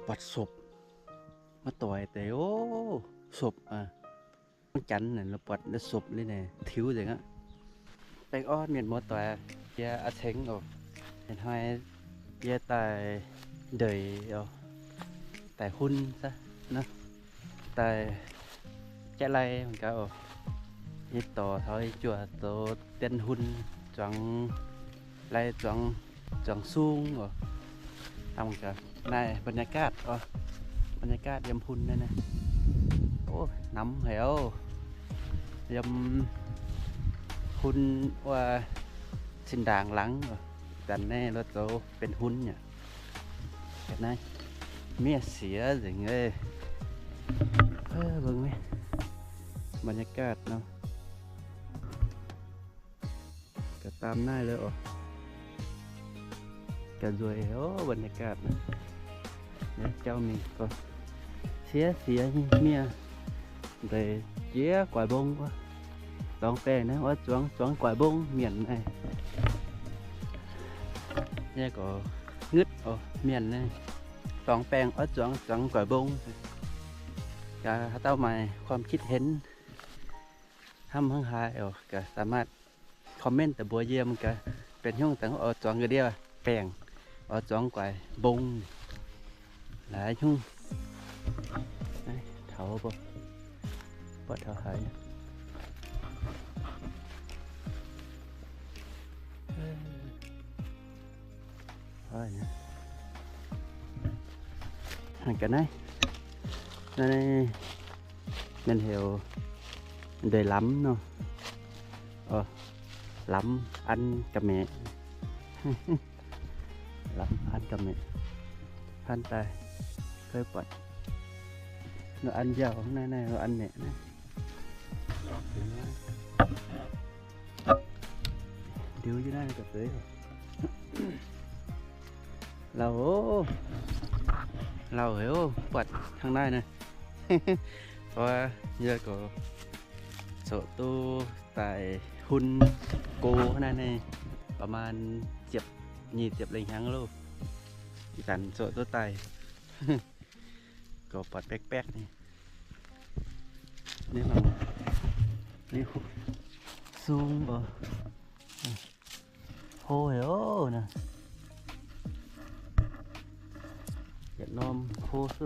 ปัดศพมาต่อยแต่โอ้ศพจันนั่นแล้วปัดแล้วศพเลยแน่ทิ้วจังอ่ะแตงอ้อเมียนบ่ต่อยเยาอาเซ็งออกเห็นให้เยาตายเดยเอาแต่หุ่นซะนะแต่แจะไรมันก็นี่ต่อถอยจั่วโตเต้นหุ่นจังไรจังสูงบ่ทำกันในบรรยากาศบรรยากาศยำพุ่นนั่นนะโอ้น้ำเหวยำหุ่นว่าสินด่างหลังกันแน่รถเราเป็นหุ่นเนี่ยเห็นไหมเมียเสียอย่างเงี้ยเบิ่งไหมบรรยากาศเนาะก็ตามหน้าเลยก็รวยบรรยากาศนะเนี่ยเจ้ามีก็เสียเมียแต่เจี๊ยกวายบงquáต้องแปลงนะว่าจวงกวายบงเมียนnàyเนี่ยก็งึดเมียนnàyต้องแปลงจวงกวายบงก็เต้าหมายความคิดเห็นทำทั้งหายก็สามารถคอมเมนต์แต่บัวเยี่ยมก็เป็นช่วงแต่จวงก็เดียวแปลงจวงกวายบงหลายช่วงเถาบ่ปะเถาหายหันกันได้นั่นเหวเดยล้ำเนาะล้ำอันกับแม่ล้ำอันกับแม่พันตายเคยปลดnó ăn dầu hôm nay nó ăn nhẹ này điều dưới đây cà phê lầu hiểu quạt thằng này này và giờ có số tu tại hun cô nàyประมาณ20เลยยังลูกกันโซตัวไตก็ปัดแป๊กๆนี่มันนี่ซูมบ่โหเหรอนะอย่านอมโคโซ